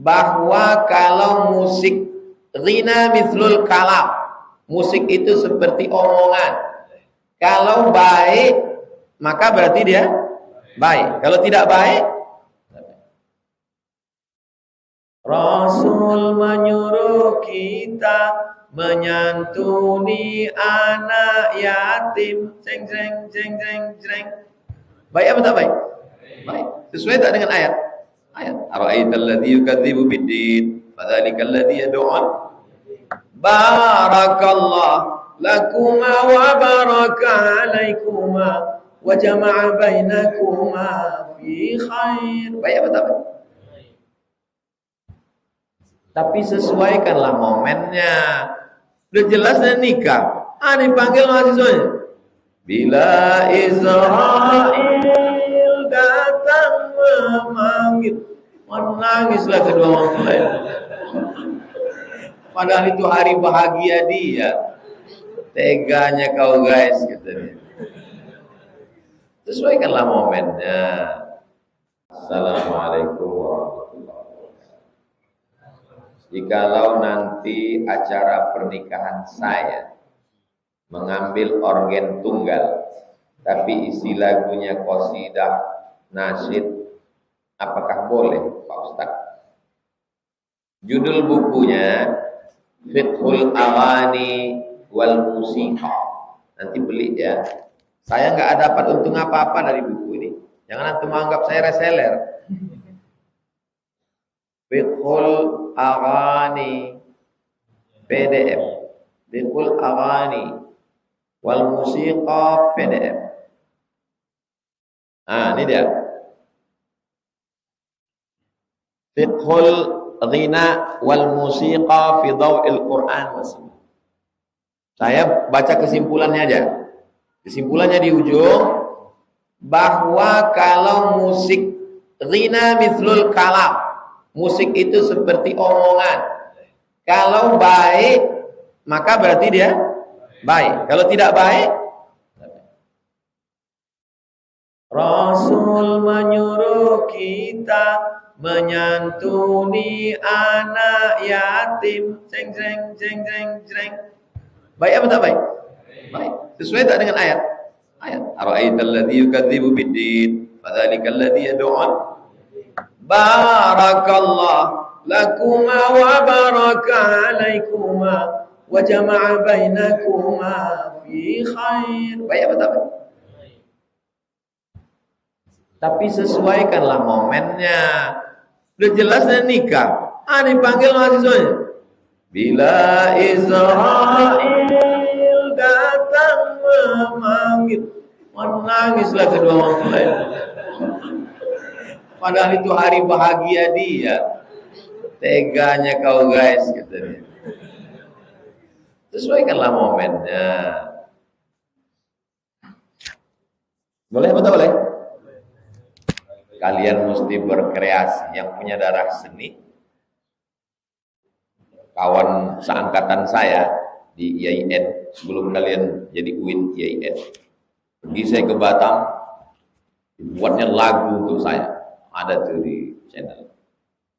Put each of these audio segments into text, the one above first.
bahwa kalau musik ghina mithlul kalam, musik itu seperti omongan. Kalau baik maka berarti dia baik. Kalau tidak baik, Rasul menyuruh kita menyantuni anak yatim. Jeng jeng jeng jeng jeng. Baik apa tak baik? Baik. Sesuai tak dengan ayat? Ayat. Ara'aital ladzi yukadzibu bid-din, fadzalikal ladzi yad'un. Barakallah lakuma wa baraka alaikuma wa jama'a bainakuma fi khair. Baik apa tak baik? Tapi sesuaikanlah momennya. Udah jelas dan nikah. Dipanggil mahasiswanya. Bila Israel datang memanggil, menangislah kedua mempelai. Padahal itu hari bahagia dia. Teganya kau guys, katanya. Sesuaikanlah momennya. Assalamualaikum warahmatullahi wabarakatuh. Jikalau nanti acara pernikahan saya mengambil organ tunggal, tapi isi lagunya qasidah, nasyid, apakah boleh, Pak Ustaz? Judul bukunya Fiqhul Aghani wal Musiqa. Nanti beli ya. Saya nggak dapat untung apa-apa dari buku ini. Jangan antum anggap saya reseller. Fiqhul Aghani PDF. Fiqhul Aghani wal Musiqa PDF. Ini dia. Fiqhul Ghina wal Musiqa fi Dhaw'il Quran was Sunnah. Saya baca kesimpulannya aja. Kesimpulannya di ujung, bahwa kalau musik ghina mithlul kalam, musik itu seperti omongan. Kalau baik maka berarti dia baik. Kalau tidak baik, Rasul menyuruh kita menyantuni anak yatim. Jeng jeng jeng jeng jeng. Baik apa tak baik? Baik. Sesuai tak dengan ayat? Ayat. Ara'aital ladzi yukadzibu bid-din, fadzalikal ladzi yad'un. Barakallah lakuma wa baraka alaikuma wa jama'a bainakuma fi khair. Baik apa tak baik? Tapi sesuaikanlah momennya. Udah jelas dan nikah. Dipanggil mahasiswanya. Bila Israel datang memanggil, menangislah kedua mempelai. Padahal itu hari bahagia dia. Teganya kau guys, katanya. Sesuaikanlah momennya. Boleh atau tak boleh? Kalian mesti berkreasi. Yang punya darah seni, kawan seangkatan saya di IAIN, sebelum kalian jadi UIN IAIN, pergi saya ke Batam, dibuatnya lagu untuk saya. Ada tuh di channel.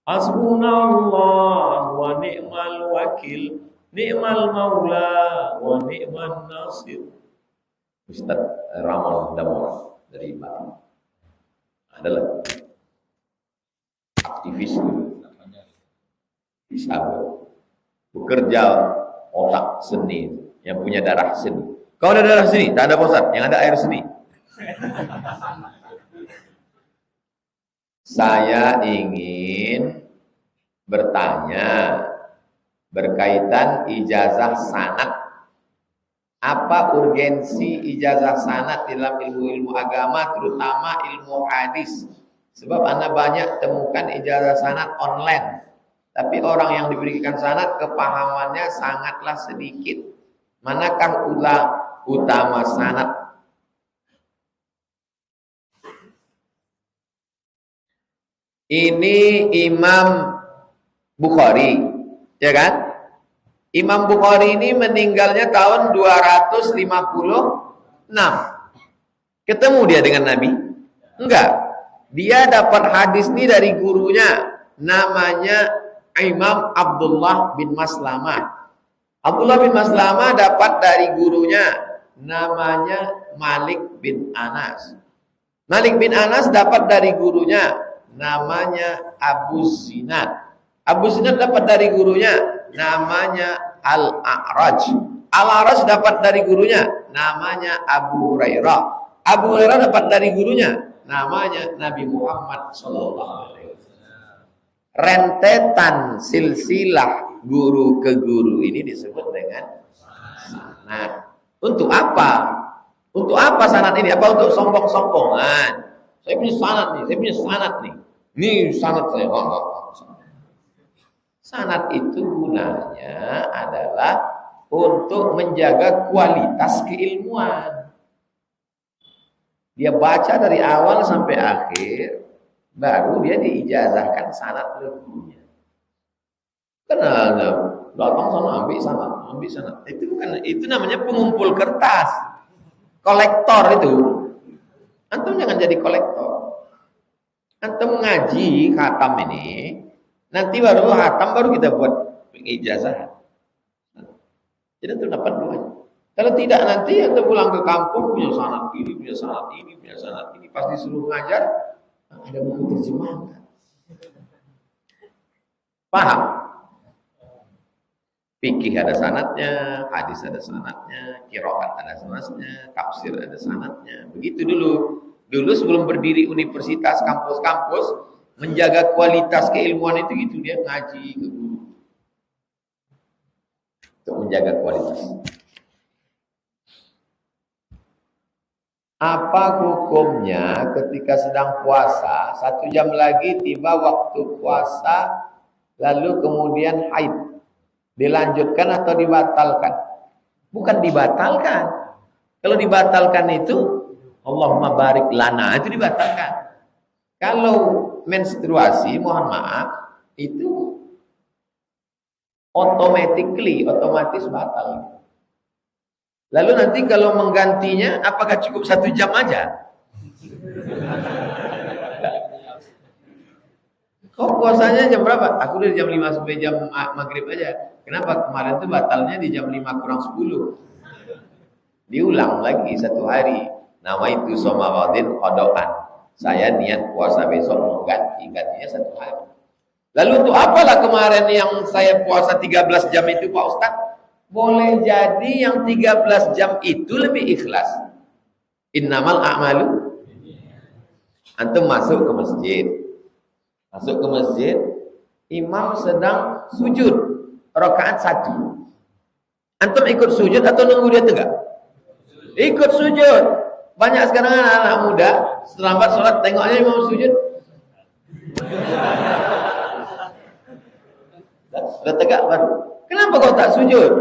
Hasbunallah wa ni'mal wakil, ni'mal maula wa ni'man nasir. Ustaz Ramon Damora dari Batam. Adalah aktivis bisa bekerja otak seni, yang punya darah seni. Kau ada darah seni? Tak ada Ustaz, yang ada air seni. Saya ingin bertanya berkaitan ijazah sanad. Apa urgensi ijazah sanad dalam ilmu-ilmu agama, terutama ilmu hadis? Sebab Anda banyak temukan ijazah sanad online, tapi orang yang diberikan sanad kepahamannya sangatlah sedikit. Manakah utama sanad? Ini Imam Bukhari, ya kan? Imam Bukhari ini meninggalnya tahun 256. Ketemu dia dengan Nabi? Enggak. Dia dapat hadis ini dari gurunya. namanya Imam Abdullah bin Maslamah. Abdullah bin Maslamah dapat dari gurunya namanya Malik bin Anas. Malik bin Anas dapat dari gurunya namanya Abu Zinad. Abu Zinad dapat dari gurunya namanya Al-A'raj. Al-A'raj dapat dari gurunya namanya Abu Hurairah. Abu Hurairah dapat dari gurunya namanya Nabi Muhammad sallallahu alaihi wasallam. Rentetan silsilah guru ke guru ini disebut dengan sanad. Untuk apa? Untuk apa sanad ini? Apa untuk sombong-sombongan? Saya punya sanad nih, saya punya sanad nih. Ini sanad saya. Sanad itu gunanya adalah untuk menjaga kualitas keilmuan. Dia baca dari awal sampai akhir, baru dia diijazahkan sanad gurunya. Karena datang sana ambil sanad. Itu bukan, itu namanya pengumpul kertas. Kolektor itu. Antum jangan jadi kolektor. Antum ngaji khatam ini, nanti baru khatam baru kita buat ijazah. Jadi antum dapat duanya. Kalau tidak nanti antum pulang ke kampung punya sanad ini, punya sanad ini, punya sanad ini, pas disuruh ngajar ada buku terjemahan. Paham? Fikih ada sanadnya, hadis ada sanadnya, qiraat ada sanadnya, tafsir ada sanadnya. Begitu dulu. Dulu sebelum berdiri universitas, kampus-kampus, menjaga kualitas keilmuan itu gitu, dia ngaji ke guru. Untuk menjaga kualitas. Apa hukumnya ketika sedang puasa, 1 jam lagi tiba waktu puasa, lalu kemudian haid? Dilanjutkan atau dibatalkan? Bukan dibatalkan. Kalau dibatalkan itu Allahumma barik lana, itu dibatalkan. Kalau menstruasi, mohon maaf, itu otomatis batal. Lalu nanti kalau menggantinya, apakah cukup 1 jam aja? Kok puasanya jam berapa? Aku dari jam 5 sampai jam maghrib aja. Kenapa? Kemarin itu batalnya di jam 5 kurang 10. Diulang lagi 1 hari. Nawaitu somawadin qodokan. Saya niat puasa besok mau gantinya 1 hari. Lalu untuk apalah kemarin yang saya puasa 13 jam itu Pak Ustadz? Boleh jadi yang 13 jam itu lebih ikhlas. Innamal a'malu. Antum masuk ke masjid. Masuk ke masjid, imam sedang sujud. Rakaat 1. Antum ikut sujud atau nunggu dia tegak? Ikut sujud. Banyak sekarang anak-anak muda setelah sholat tengoknya imam sujud. Sudah tegak baru. Kenapa kau tak sujud?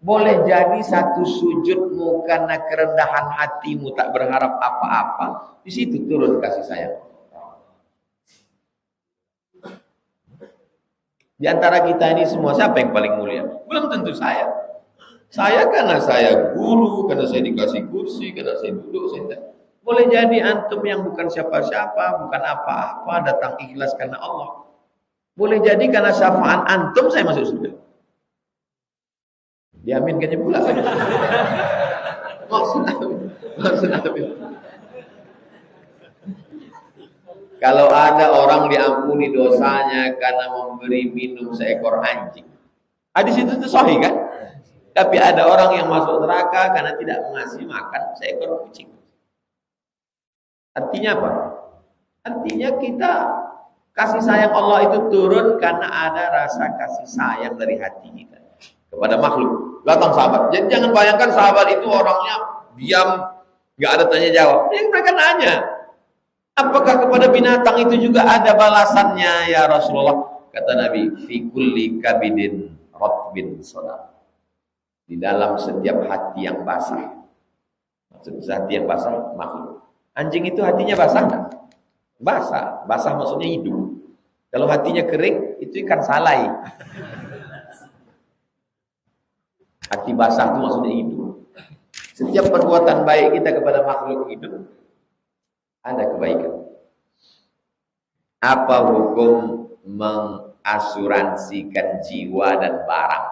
Boleh jadi satu sujudmu karena kerendahan hatimu tak berharap apa-apa. Di situ turun kasih sayang. Di antara kita ini semua siapa yang paling mulia? Belum tentu saya. Saya karena saya guru, karena saya dikasih kursi, karena saya duduk, saya tidak. Boleh jadi antum yang bukan siapa-siapa, bukan apa-apa, datang ikhlas karena Allah. Boleh jadi karena syafaat antum saya masuk surga. Diaminkannya pula. Maksud amin. Kalau ada orang diampuni dosanya karena memberi minum seekor anjing. Hadis itu sahih kan? Tapi ada orang yang masuk neraka karena tidak mengasih makan seekor kucing. Artinya apa? Artinya kita kasih sayang Allah itu turun karena ada rasa kasih sayang dari hati kita kepada makhluk. Datang sahabat. Jadi jangan bayangkan sahabat itu orangnya diam, nggak ada tanya jawab. Yang mereka nanya, apakah kepada binatang itu juga ada balasannya ya Rasulullah? Kata Nabi, fi kulli kabidin ratbin sadaqah. Di dalam setiap hati yang basah. Maksudnya hati yang basah makhluk. Anjing itu hatinya basah kan? Basah. Basah maksudnya hidup. Kalau hatinya kering, itu ikan salai. Hati basah itu maksudnya hidup. Setiap perbuatan baik kita kepada makhluk hidup, ada kebaikan. Apa hukum mengasuransikan jiwa dan barang.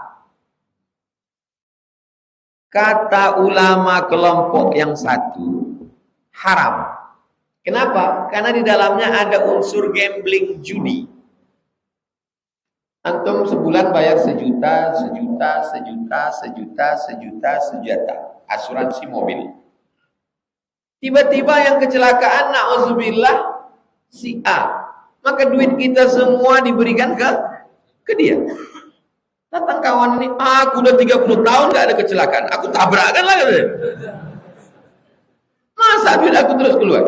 Kata ulama kelompok yang satu, haram. Kenapa? Karena di dalamnya ada unsur gambling, judi. Antum sebulan bayar sejuta, asuransi mobil. Tiba-tiba yang kecelakaan, na'udzubillah, si A. Maka duit kita semua diberikan ke dia. Datang kawan ini, aku udah 30 tahun gak ada kecelakaan. Aku tabrakan lah katanya. Masa duit aku terus keluar?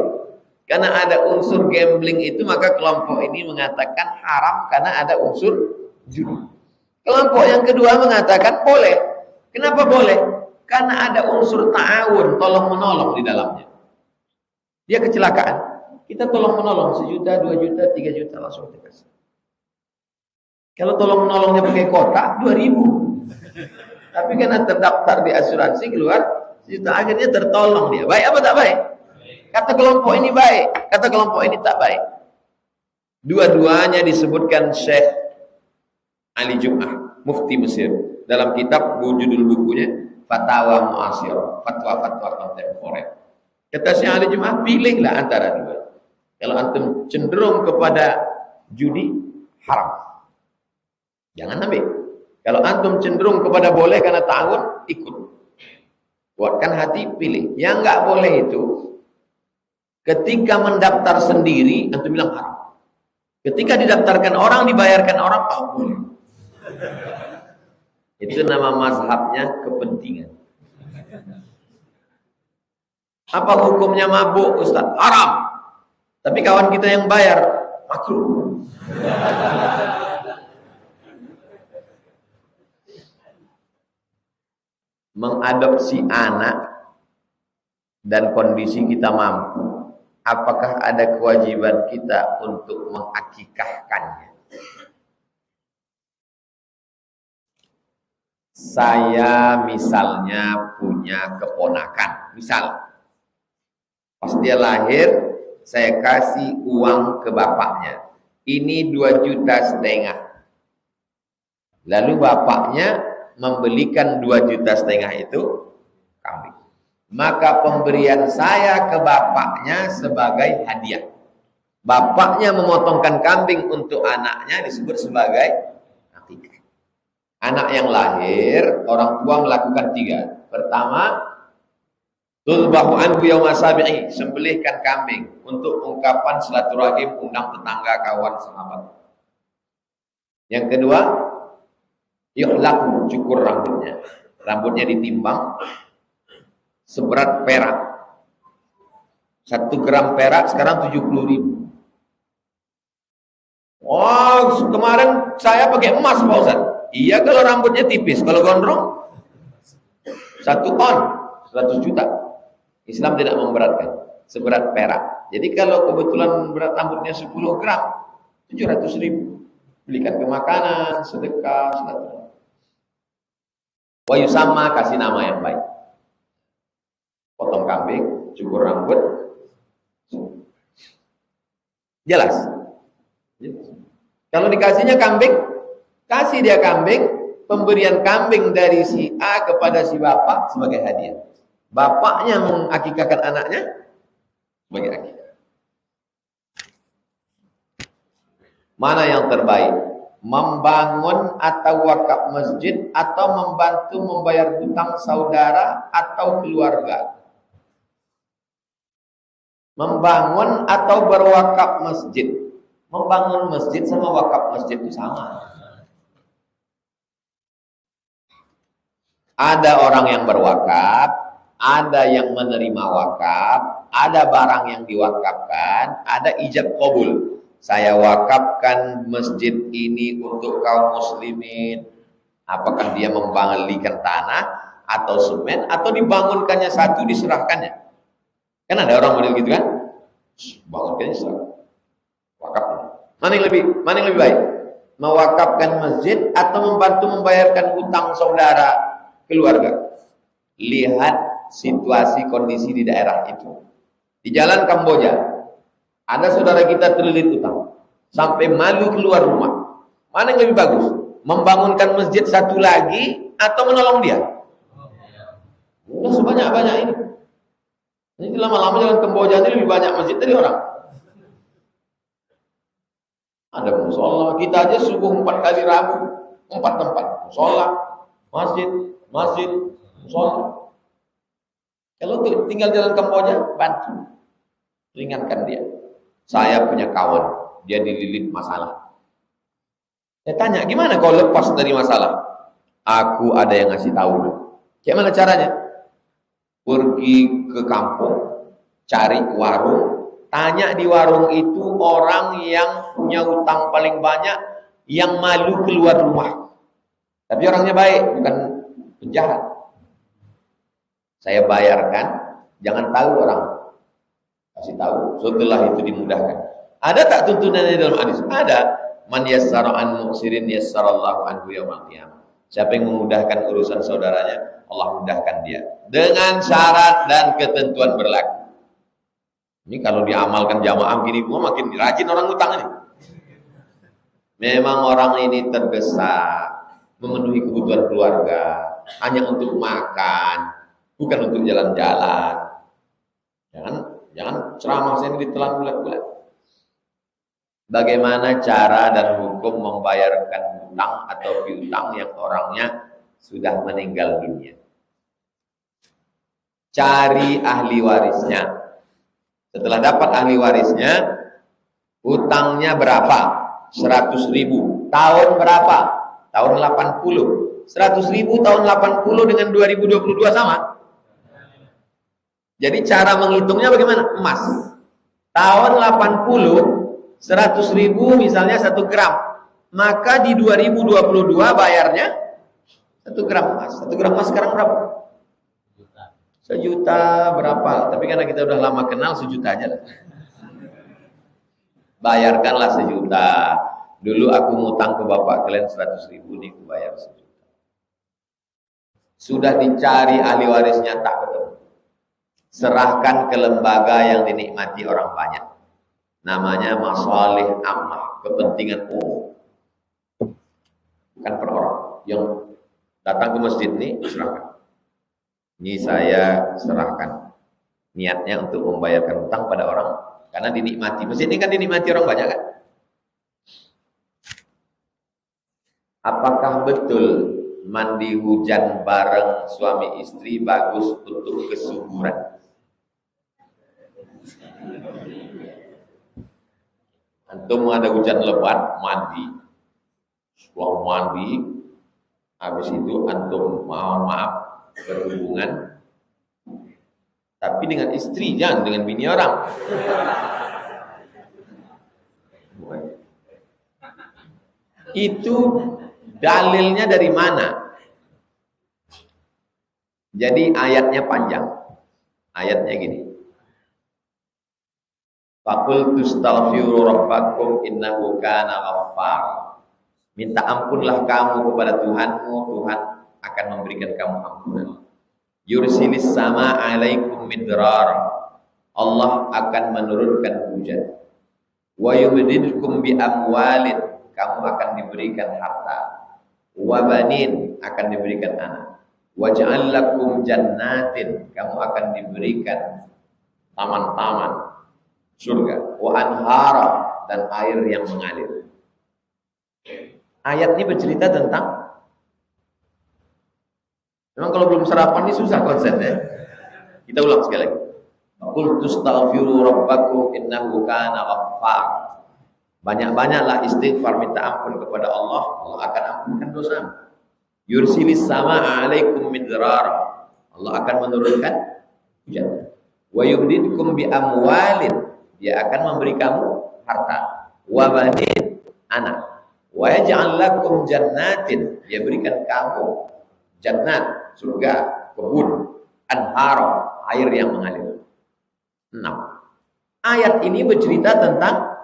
Karena ada unsur gambling itu, maka kelompok ini mengatakan haram karena ada unsur judi. Kelompok yang kedua mengatakan boleh. Kenapa boleh? Karena ada unsur ta'awun, tolong menolong di dalamnya. Dia kecelakaan, kita tolong menolong 1 juta, 2 juta, 3 juta langsung dikasih. Kalau tolong menolongnya pakai kotak 2.000. Tapi karena terdaftar di asuransi keluar 1 juta, akhirnya tertolong dia. Baik apa tak baik? Kata kelompok ini baik, kata kelompok ini tak baik. Dua-duanya disebutkan Syekh Ali Jum'ah, mufti Mesir, dalam kitab judul bukunya Fatwa Mu'asir, fatwa-fatwa kontemporer. Kata Syekh Ali Jum'ah, pilihlah antara dua. Kalau antum cenderung kepada judi, haram, jangan ambil. Kalau antum cenderung kepada boleh karena ta'awun, ikut. Kuatkan hati, pilih. Yang nggak boleh itu, ketika mendaftar sendiri, antum bilang haram. Ketika didaftarkan orang, dibayarkan orang, oh boleh. Itu nama mazhabnya kepentingan. Apa hukumnya mabuk, Ustaz? Haram. Tapi kawan kita yang bayar, makruh. Mengadopsi anak dan kondisi kita mampu, apakah ada kewajiban kita untuk mengakikahkannya? Saya misalnya punya keponakan, misal pas dia lahir saya kasih uang ke bapaknya, ini 2,5 juta. Lalu bapaknya membelikan 2,5 juta itu kambing. Maka pemberian saya ke bapaknya sebagai hadiah. Bapaknya memotongkan kambing untuk anaknya disebut sebagai akikah. Anak yang lahir, orang tua melakukan 3. Pertama, tulbahu anhu yauma sabi'i, sembelihkan kambing untuk ungkapan silaturahim, undang tetangga, kawan, sahabat. Yang kedua, yuhlaku, cukur rambutnya. Rambutnya ditimbang seberat perak. 1 gram perak sekarang 70.000. Oh, kemarin saya pakai emas Pak Ustaz. Iya kalau rambutnya tipis, kalau gondrong 1 on, 100 juta. Islam tidak memberatkan, seberat perak. Jadi kalau kebetulan berat rambutnya 10 gram, 700.000. Belikan ke makanan, sedekah, silaturahmi. Wa yusamma, kasih nama yang baik. Potong kambing, cukur rambut. Jelas? Kalau dikasihnya kambing, kasih dia kambing, pemberian kambing dari si A kepada si bapak sebagai hadiah. Bapaknya mengakikahkan anaknya sebagai akikah. Mana yang terbaik? Membangun atau wakaf masjid, atau membantu membayar hutang saudara atau keluarga? Membangun atau berwakaf masjid? Membangun masjid sama wakaf masjid itu sama. Ada orang yang berwakaf, ada yang menerima wakaf, ada barang yang diwakafkan, ada ijab qabul. Saya wakafkan masjid ini untuk kaum muslimin. Apakah dia membalikan tanah atau semen, atau dibangunkannya satu diserahkannya? Kan ada orang model gitu kan? Bangunkannya serah. Wakaf. Mana yang lebih baik? Mewakafkan masjid atau membantu membayarkan hutang saudara, keluarga? Lihat situasi kondisi di daerah itu. Di jalan Kamboja, ada saudara kita terlilit utang sampai malu keluar rumah. Mana yang lebih bagus? Membangunkan masjid satu lagi atau menolong dia? Udah sebanyak-banyak ini. Ini lama-lama jalan Kamboja ini lebih banyak masjid dari orang. Ada musola, kita aja subuh 4 kali Rabu, 4 tempat. Musola, masjid, musola. Kalau tinggal jalan Kamboja, bantu. Ringankan dia. Saya punya kawan, dia dililit masalah. Saya tanya, gimana kau lepas dari masalah? Aku ada yang ngasih tahu. Gimana caranya? Pergi ke kampung, cari warung, tanya di warung itu orang yang punya utang paling banyak, yang malu keluar rumah. Tapi orangnya baik, bukan penjahat. Saya bayarkan, jangan tahu orang. Kasih tahu, setelah itu dimudahkan. Ada tak tuntunannya dalam hadis? Ada. Man yassara an mu'sirin yassarallahu anhu yaumil qiyamah. Siapa yang memudahkan urusan saudaranya, Allah mudahkan dia. Dengan syarat dan ketentuan berlaku. Ini kalau diamalkan jamaah gini, gua makin rajin orang utang ini. Memang orang ini tergesa memenuhi kebutuhan keluarga hanya untuk makan, bukan untuk jalan-jalan. Jangan ceramah saya ini ditelan bulat-bulat. Bagaimana cara dan hukum membayarkan hutang atau piutang yang orangnya sudah meninggal dunia? Cari ahli warisnya. Setelah dapat ahli warisnya, hutangnya berapa? 100.000. Tahun berapa? Tahun 80. 100.000 tahun 80 dengan 2022 sama? Jadi cara menghitungnya bagaimana? Emas. Tahun 80, 100.000 misalnya 1 gram. Maka di 2022 bayarnya 1 gram emas. 1 gram emas sekarang berapa? Sejuta berapa? Tapi karena kita udah lama kenal, sejuta aja lah. Bayarkanlah sejuta. Dulu aku ngutang ke bapak kalian 100.000, nih aku bayar sejuta. Sudah dicari ahli warisnya, tak ketemu. Serahkan ke lembaga yang dinikmati orang banyak. Namanya masalih ammah, kepentingan umum. Bukan per orang. Yang datang ke masjid ini, serahkan. Ini saya serahkan. Niatnya untuk membayarkan hutang pada orang, karena dinikmati. Masjid ini kan dinikmati orang banyak kan? Apakah betul mandi hujan bareng suami istri bagus untuk kesuburan? Antum ada hujan lebat, mandi. Setelah mandi, habis itu antum maaf berhubungan, tapi dengan istri, jangan dengan bini orang. Itu dalilnya dari mana? Jadi ayatnya panjang. Ayatnya gini. Faqul tustaghfiru rabbakum innahu kana ghaffar. Minta ampunlah kamu kepada Tuhanmu, Tuhan akan memberikan kamu ampunan. Yursilis sama alaikum midrar. Allah akan menurunkan hujan. Wa yumdidkum bi amwalin. Kamu akan diberikan harta. Wa banin, akan diberikan anak. Wa ja'al lakum jannatin. Kamu akan diberikan taman-taman surga. Wa anhara, dan air yang mengalir. Ayat ini bercerita tentang, memang kalau belum sarapan ini susah konsepnya. Kita ulang sekali lagi. Qul tastaghfiru rabbakum innahu kana ghaffar. Banyak-banyaklah istighfar, minta ampun kepada Allah, Allah akan ampunkan dosa. Yursilis sama alaikum midrar. Allah akan menurunkan hujan. Wa yubdidkum bi amwalin. Dia akan memberi kamu harta. Wa banin, anak. Wa yaj'al lakum jannatin. Dia berikan kamu jannat, surga, kebun, anhar, air yang mengalir. 6. Ayat ini bercerita tentang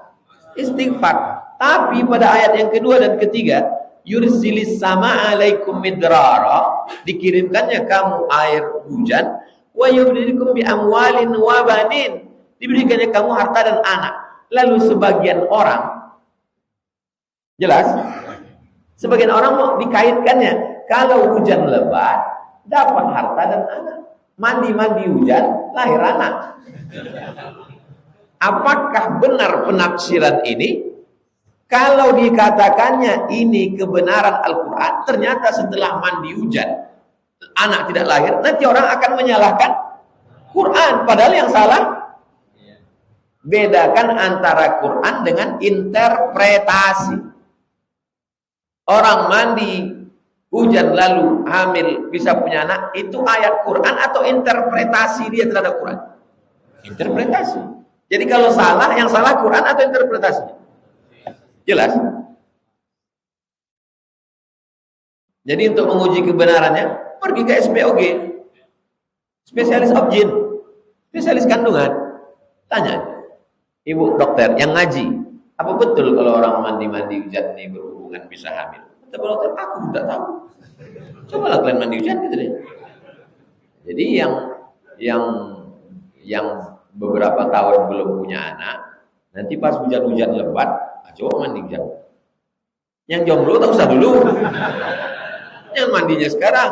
istighfar. Tapi pada ayat yang kedua dan ketiga, yursilis sama alaikum midrara, dikirimkannya kamu air hujan, wa yubdikum bi amwalin wa banin, diberikannya kamu harta dan anak. Lalu sebagian orang Jelas? Sebagian orang mau dikaitkannya, kalau hujan lebat dapat harta dan anak. Mandi-mandi hujan lahir anak. Apakah benar penafsiran ini? Kalau dikatakannya ini kebenaran Al-Quran, ternyata setelah mandi hujan anak tidak lahir, nanti orang akan menyalahkan Quran. Padahal yang salah, bedakan antara Quran dengan interpretasi. Orang mandi hujan lalu hamil bisa punya anak, itu ayat Quran atau interpretasi dia terhadap Quran? Interpretasi. Jadi kalau salah, yang salah Quran atau interpretasi? Jelas? Jadi untuk menguji kebenarannya, pergi ke SPOG, spesialis objin, spesialis kandungan. Tanya, ibu dokter yang ngaji, apa betul kalau orang mandi-mandi hujan ini berhubungan bisa hamil? Kata dokter, aku tidak tahu. Cobalah kalian mandi hujan gitu deh. Jadi yang beberapa tahun belum punya anak, nanti pas hujan-hujan lebat, coba mandi hujan. Yang jomblo tak usah dulu. Yang mandinya sekarang.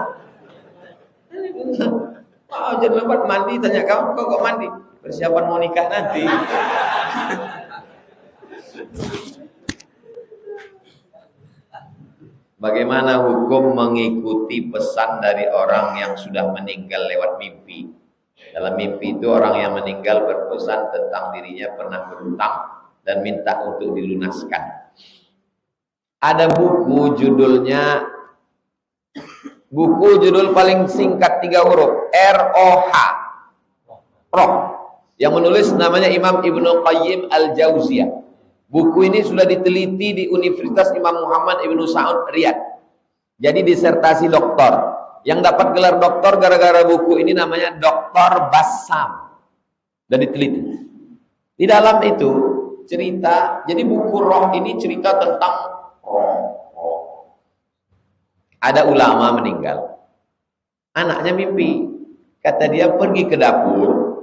Hujan lebat mandi, tanya kamu kok mandi? Persiapan mau nikah nanti. Bagaimana hukum mengikuti pesan dari orang yang sudah meninggal lewat mimpi? Dalam mimpi itu orang yang meninggal berpesan tentang dirinya pernah berhutang dan minta untuk dilunaskan. Ada buku judulnya, buku judul paling singkat 3 huruf, ROH, Roh. Yang menulis namanya Imam Ibnu Qayyim Al-Jauziyah. Buku ini sudah diteliti di Universitas Imam Muhammad Ibnu Saud Riyadh. Jadi disertasi doktor. Yang dapat gelar doktor gara-gara buku ini namanya Dr. Bassam. Dan diteliti. Di dalam itu cerita, jadi buku Roh ini cerita tentang roh. Ada ulama meninggal. Anaknya mimpi. Kata dia pergi ke dapur,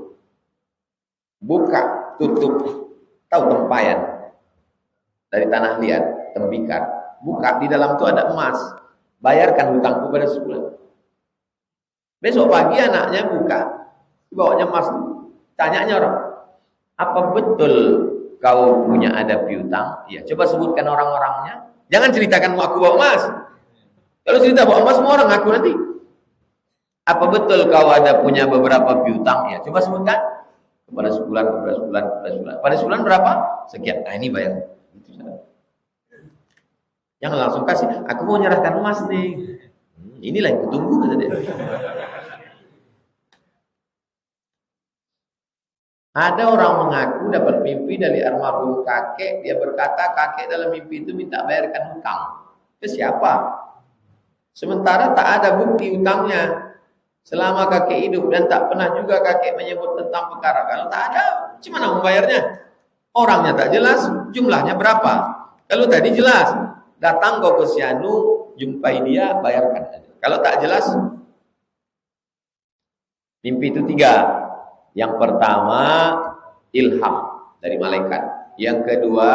buka, tutup, tahu tempayan dari tanah liat, tembikar, buka, di dalam itu ada emas, bayarkan hutangku pada sebulan. Besok pagi anaknya buka, bawanya emas, tanyanya orang, apa betul kau punya ada piutang? Iya, coba sebutkan orang-orangnya, jangan ceritakan aku bawa emas. Kalau cerita bawa emas semua orang ngaku nanti. Apa betul kau ada punya beberapa piutang? Ya, coba sebutkan. Kepada sebulan. Pada sebulan berapa? Sekian. Nah, ini bayar. Jangan langsung kasih. Aku mau nyerahkan emas nih. Inilah yang kutunggu, kata dia. Ada orang mengaku dapat mimpi dari almarhum kakek. Dia berkata kakek dalam mimpi itu minta bayarkan hutang. Ke siapa? Sementara tak ada bukti hutangnya selama kakek hidup, dan tak pernah juga kakek menyebut tentang perkara. Kalau tak ada, gimana membayarnya? Orangnya tak jelas, jumlahnya berapa. Kalau tadi jelas, datang kau ke Sianu, jumpai dia, bayarkan aja. Kalau tak jelas, mimpi itu 3. Yang pertama, ilham dari malaikat. Yang kedua,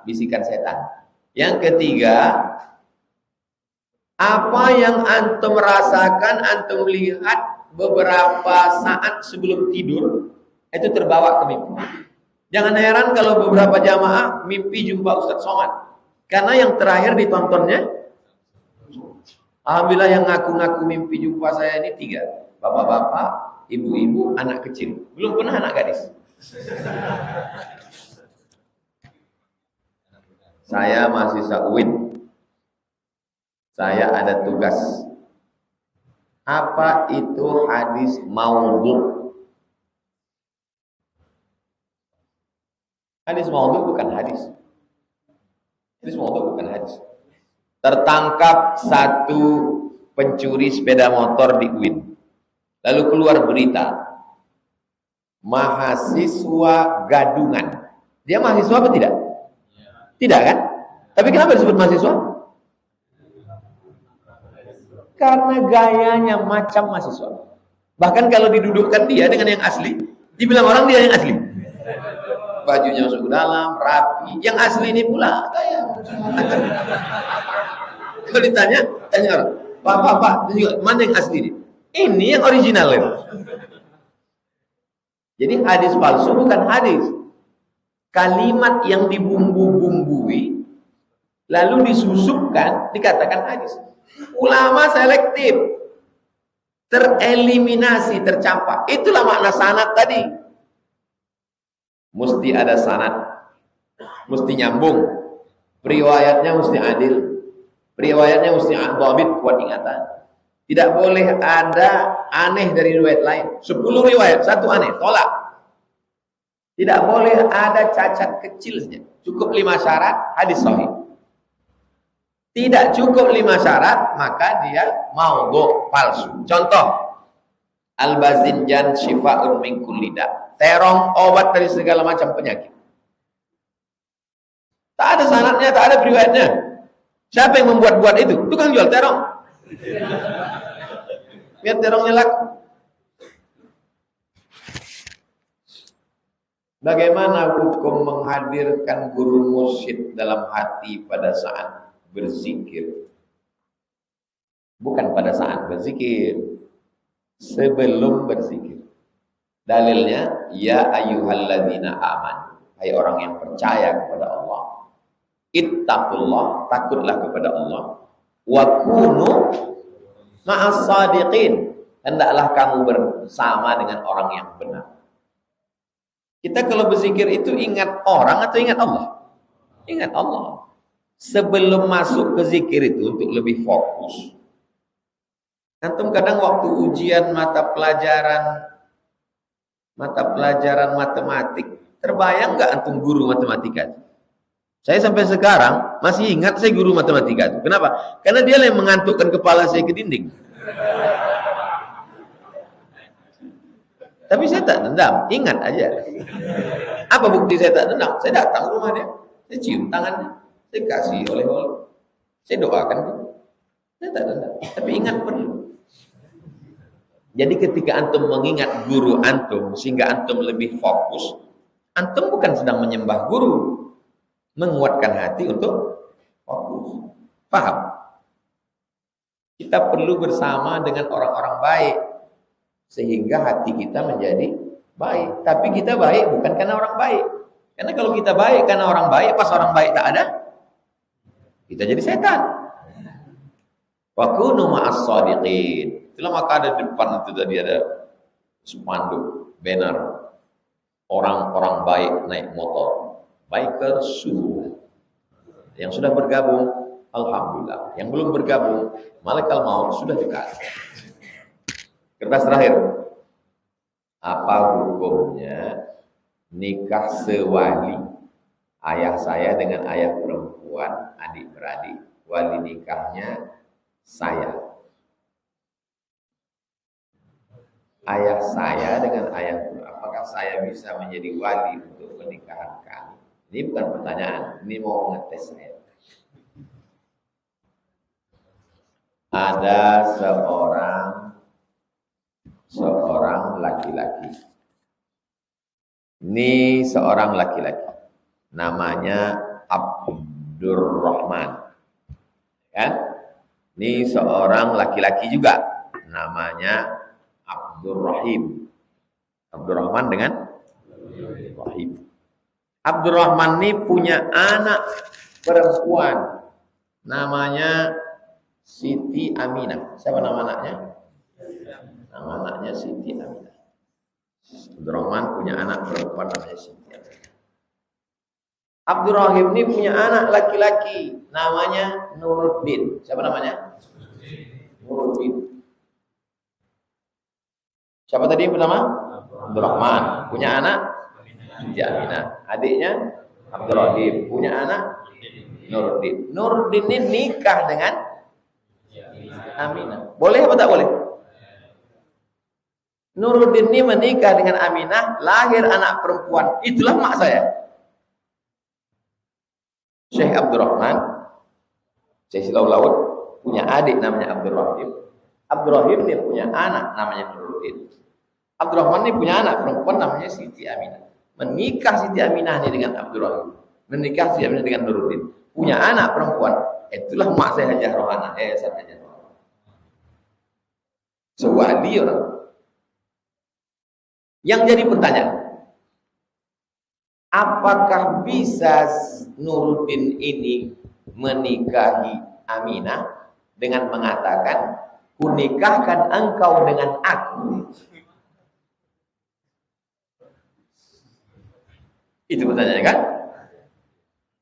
bisikan setan. Yang ketiga, apa yang antum rasakan, antum lihat beberapa saat sebelum tidur, itu terbawa ke mimpi. Jangan heran kalau beberapa jamaah mimpi jumpa Ustadz Somad. Karena yang terakhir ditontonnya, alhamdulillah yang ngaku-ngaku mimpi jumpa saya ini 3. Bapak-bapak, ibu-ibu, anak kecil. Belum pernah anak gadis. Saya mahasiswa UIN. Saya ada tugas. Apa itu hadis maudhu? Hadis maudhu bukan hadis. Hadis maudhu bukan hadis. Tertangkap satu pencuri sepeda motor di UIN. Lalu keluar berita. Mahasiswa gadungan. Dia mahasiswa apa tidak? Tidak kan? Tapi kenapa disebut mahasiswa? Karena gayanya macam mahasiswa. Bahkan kalau didudukkan dia dengan yang asli, dibilang orang dia yang asli. bajunya masuk ke dalam, rapi. Yang asli ini pula kayak. Kalau ditanya, tanya orang, Pak, mana yang asli ini? Ini yang original itu. Jadi hadis palsu bukan hadis. Kalimat yang dibumbu-bumbui lalu disusupkan dikatakan hadis. Ulama selektif, tereliminasi, tercampak. Itulah makna sanad tadi. Mesti ada sanad, mesti nyambung, riwayatnya mesti adil, riwayatnya mesti dhabit, kuat ingatan. Tidak boleh ada aneh dari riwayat lain. 10 riwayat, satu aneh, tolak. Tidak boleh ada cacat kecil saja. Cukup 5 syarat, hadis sahih. Tidak cukup 5 syarat, maka dia maudhu', palsu. Contoh, al-bazinjan syifa'un min kulli da'. Terong obat dari segala macam penyakit. Tak ada sanadnya, tak ada riwayatnya. Siapa yang membuat-buat itu? Tukang jual terong. Biar terongnya laku. Bagaimana hukum menghadirkan guru mursyid dalam hati pada saat berzikir? Bukan pada saat berzikir, sebelum berzikir. Dalilnya, ya ayyuhalladzina amanu, hai orang yang percaya kepada Allah, ittaqullah, takutlah kepada Allah, wa kunu ma'as shadiqin, hendaklah kamu bersama dengan orang yang benar. Kita kalau berzikir itu ingat orang atau ingat Allah? Ingat Allah. Sebelum masuk ke zikir itu untuk lebih fokus. Antum kadang waktu ujian mata pelajaran matematik, terbayang nggak antum guru matematika? Saya sampai sekarang masih ingat saya guru matematika itu. Kenapa? Karena dia yang mengantukkan kepala saya ke dinding. Tapi saya tak dendam, ingat aja. Apa bukti saya tak dendam? Saya datang ke rumah dia, saya cium tangannya, saya kasih oleh-oleh, saya doakan dia. Saya tak dendam, tapi ingat perlu. Jadi ketika antum mengingat guru antum sehingga antum lebih fokus, antum bukan sedang menyembah guru, menguatkan hati untuk fokus. Paham? Kita perlu bersama dengan orang-orang baik sehingga hati kita menjadi baik. Tapi kita baik bukan karena orang baik. Karena kalau kita baik karena orang baik, pas orang baik tak ada, kita jadi setan. Wa kunu ma'as shadiqin. Itulah maka ada di depan itu tadi ada spanduk, banner. Orang-orang baik naik motor. Bikers suruh. Yang sudah bergabung, alhamdulillah. Yang belum bergabung, malaikat maut sudah dekat. Kertas terakhir. Apa hukumnya nikah sewali? Ayah saya dengan ayah perempuan, adik-beradik. Wali nikahnya saya. Ayah saya dengan ayah perempuan. Apakah saya bisa menjadi wali untuk pernikahan kami? Ini bukan pertanyaan, ini mau ngetes saya. Ada seorang laki-laki. Ini seorang laki-laki. Namanya Abdurrahman. Kan? Ini seorang laki-laki juga. Namanya Abdurrahim. Abdurrahman dengan Rahim. Abdurrahman ini punya anak perempuan. Namanya Siti Aminah. Siapa nama anaknya? Nama anaknya Siti Aminah. Abdurrahman punya anak perempuan namanya Siti Aminah. Abdurrahim ini punya anak laki-laki namanya Nuruddin. Siapa namanya? Nuruddin. Siapa tadi yang pertama? Abdurrahman. Punya anak Siti Aminah. Adiknya Abdurrahim. Punya anak Nuruddin. Nuruddin ini nikah dengan Aminah. Boleh apa tak boleh? Nuruddin ini menikah dengan Aminah, lahir anak perempuan. Itulah mak saya. Syekh Abdurrahman, Syekh Silau Laut, punya adik namanya Abdurrahim. Abdurrahim ini punya anak namanya Nuruddin. Abdurrahman ini punya anak perempuan namanya Siti Aminah. Menikah Siti Aminah ini dengan Abdurrahim. Menikah Siti Aminah dengan Nuruddin. Punya anak perempuan. Itulah mak saya Hajah Rohana. Saya Hajah Rohana. Sewali orang. Yang jadi pertanyaan, apakah bisa Nuruddin ini menikahi Aminah dengan mengatakan, kunikahkan engkau dengan aku? Itu pertanyaannya kan?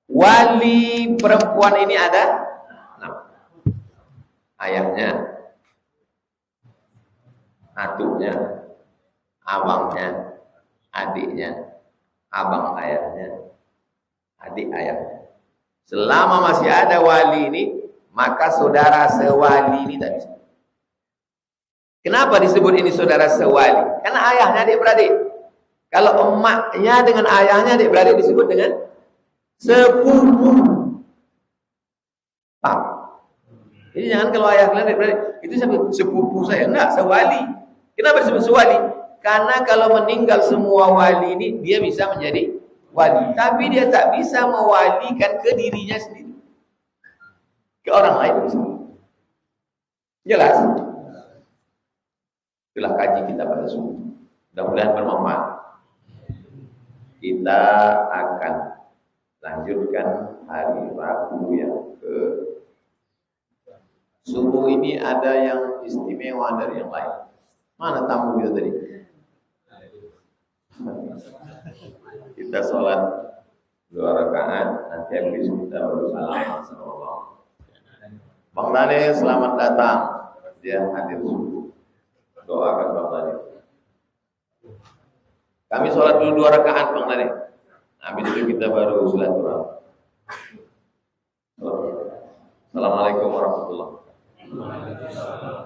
Wali perempuan ini ada 6. Ayahnya, atuknya, abangnya, adiknya, abang ayahnya, adik ayahnya. Selama masih ada wali ini, maka saudara sewali ini tak bisa. Kenapa disebut ini saudara sewali? Karena ayahnya adik-beradik. Kalau emaknya dengan ayahnya adik-beradik disebut dengan sepupu. Paham? Jadi jangan kalau ayah kalian adik-beradik, itu sepupu saya. Enggak, sewali. Kenapa disebut sewali? Karena kalau meninggal semua wali ini, dia bisa menjadi wali. Tapi dia tak bisa mewalikan ke dirinya sendiri. Ke orang lain bisa. Jelas? Itulah kaji kita pada subuh. Mudah-mudahan bermanfaat. Kita akan lanjutkan hari Rabu yang ke subuh ini ada yang istimewa dari yang lain. Mana tamu kita tadi? Kita sholat 2 rakaat, nanti habis kita baru salam. Bang Daniel selamat datang. Dia hadir subuh. Doakan Bang Daniel. Kami sholat dulu 2 rakaat Bang Daniel. Habis itu kita baru silaturahmi. Assalamualaikum warahmatullahi wabarakatuh.